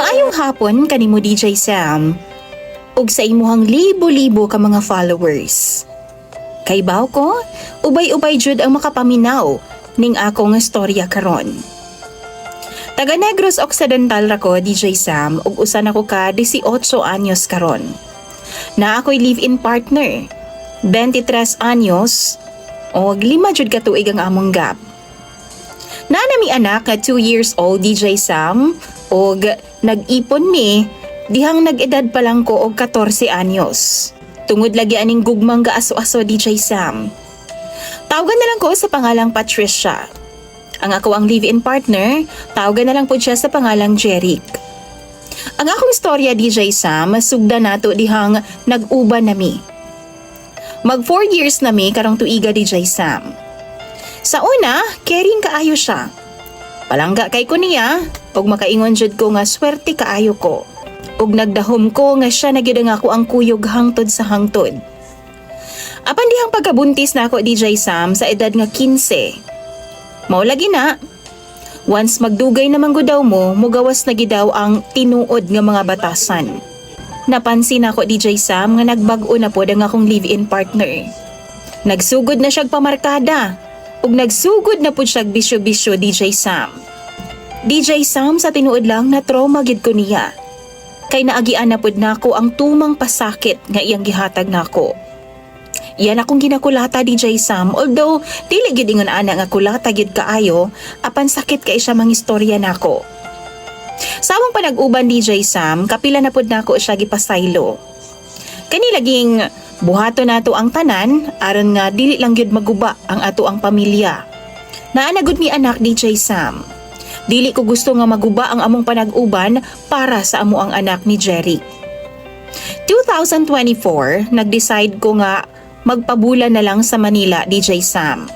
Maayong hapon kanimo DJ Sam ug sa imuhang libo-libo ka mga followers. Kay baw ko, ubay-ubay jud ang makapaminaw ning akong storya karon. Taga Negros Occidental ra ko DJ Sam ug usa na ko ka 18 anyos karon. Na ako'y live-in partner, 23 anyos ug 5 jud ka tuig ang among gap. Nanami anak nga 2 years old DJ Sam ug nag-ipon mi dihang nag-edad pa lang ko og 14 anyos. Tungod lagi aning gugmang gaaso-aso DJ Sam. Tawagan na lang ko sa pangalang Patricia. Ang ako ang live-in partner, tawagan na lang po siya sa pangalang Jeric. Ang akong istorya DJ Sam, sugda nato dihang nag-uban nami. Mag 4 years nami karong tuiga DJ Sam. Sa una, caring kaayo siya. Palangga kay ko niya, ug makaingon jud ko nga swerte kaayo ko. Ug nagdahom ko nga siya na gyud ang ako ang kuyog hangtod sa hangtod. Apan dihang pagkabuntis na ako DJ Sam sa edad nga 15. Mao lagi na. Once magdugay naman gud daw mo, mugawas na gidaw ang tinuod nga mga batasan. Napansin ako DJ Sam nga nagbag-o na pod ang akong live-in partner. Nagsugod na siyag pamarkada ug nagsugod na pod siyag bisyo-bisyo DJ Sam. DJ Sam sa tinuod lang na trauma gid ko niya. Kay naagian na pod nako ang tumang pasakit nga iyang gihatag nako. Yan akong ginakulata DJ Sam, although dili gid ingon ana nga kulata gid kaayo, apan sakit kay siya mang istorya nako. Sa among panag-uban DJ Sam, kapila na pod nako siya gipasaylo. Kani laging buhato nato ang tanan aron nga dili lang gyud maguba ang ato ang pamilya. Naa na gud mi anak DJ Sam. Dili ko gusto nga maguba ang among panag-uban para sa amo ang anak ni Jerry. 2024, nag-decide ko nga magpabulan na lang sa Manila DJ Sam.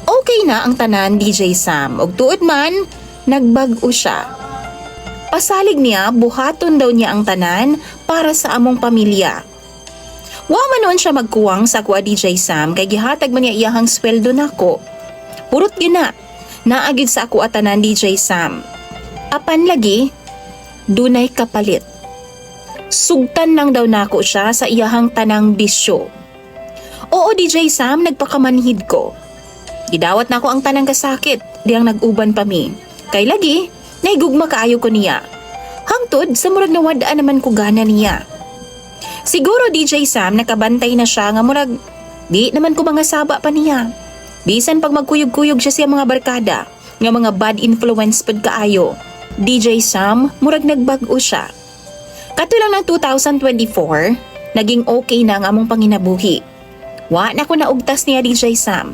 Okay na ang tanan DJ Sam ug tuod man nagbag-o siya. Pasalig niya buhaton daw niya ang tanan para sa among pamilya. Wa man noon siya magkuwang sa kuha DJ Sam kay gihatag man niya iyahang sweldo nako. Purot gina. Naagid sa ako atanan DJ Sam. Apan lagi, dunay kapalit. Sugtan lang daw nako siya sa iyahang tanang bisyo. Oo DJ Sam, nagpakamanhid ko. Gidawat nako ang tanang kasakit, diyang nag-uban pa mi. Kay lagi, naigugma kaayo ko niya. Hangtod, sa murag nawadaan naman ko gana niya. Siguro DJ Sam, nakabantay na siya nga murag, di naman ko mga saba pa niya. Bisan pag magkuyog-kuyog siya sa mga barkada, nga mga bad influence pud kaayo. DJ Sam, murag nagbag-o siya. Katulang ng 2024, naging okay na ang among panginabuhi. Wa na ko naugtas niya DJ Sam.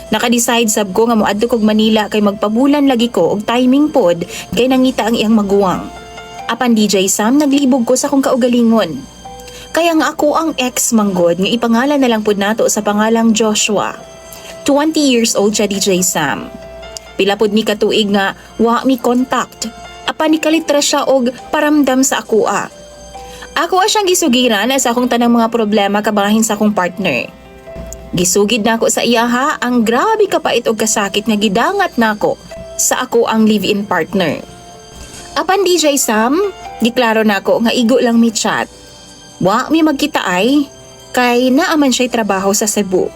Naka-decide sab ko nga moadto kog Manila kay magpabulan lagi ko og timing pod kay nangita ang iyang maguwang. Apan DJ Sam, naglibog ko sa akong kaugalingon. Kaya nga ako ang ex manggod nga ipangalan na lang pod nato sa pangalang Joshua. 20 years old siya DJ Sam. Pila pod mi katuig nga wa mi contact. Apan ni kalitra siya og paramdam sa akoa. Ako siyang gisugiran sa akong tanang mga problema kabahin sa akong partner. Gisugid nako sa iyaha ang grabe kapait og kasakit nga gidangat nako sa ako ang live-in partner. Apan DJ Sam, diklaro nako nga igo lang mi chat. Wa mi magkita ay kay naaman siya'y trabaho sa Cebu.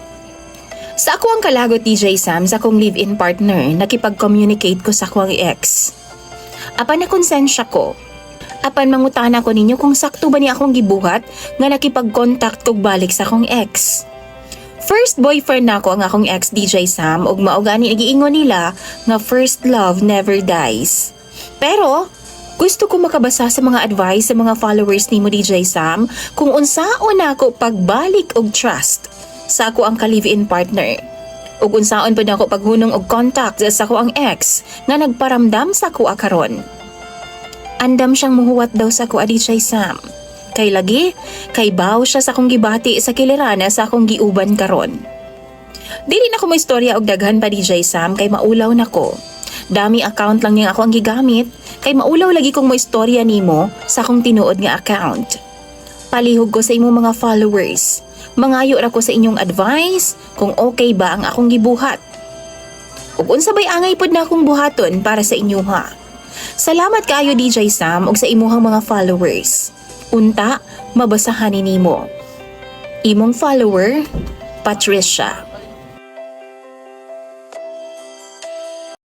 Sa ako ang kalagot DJ Sam sa akong live-in partner, nakipag-communicate ko sa akong ex. Apan nakonsensya ko. Apan mangutana ko ninyo kung sakto ba niya akong gibuhat nga nakipag-contact kog balik sa akong ex. First boyfriend na ako ang akong ex DJ Sam ug mao gani nagiingon nila nga first love never dies. Pero gusto ko makabasa sa mga advice sa mga followers nimo DJ Sam kung unsaon nako pagbalik og trust sa ako ang ka-live-in partner. Ug unsaon pa nako paghunong og contact sa ako ang ex nga nagparamdam sa ako karon. Andam siyang muhuwat daw sa ako DJ Sam. Kay lagi, kay baw siya sa akong gibati sa kilirana sa akong giuban karon. Dili na ko mo istorya og daghan pa DJ Sam kay maulaw nako. Dami account lang niya ako ang gigamit kay maulaw lagi kong mo istorya nimo sa akong tinuod nga account. Palihog ko sa imong mga followers. Mangayo ra ko sa inyong advice kung okay ba ang akong gibuhat. Ug unsa bay angay pod na akong buhaton para sa inyo ha. Salamat kaayo DJ Sam ug sa imuhang mga followers. Unta, mabasahan nimo. Imong follower, Patricia.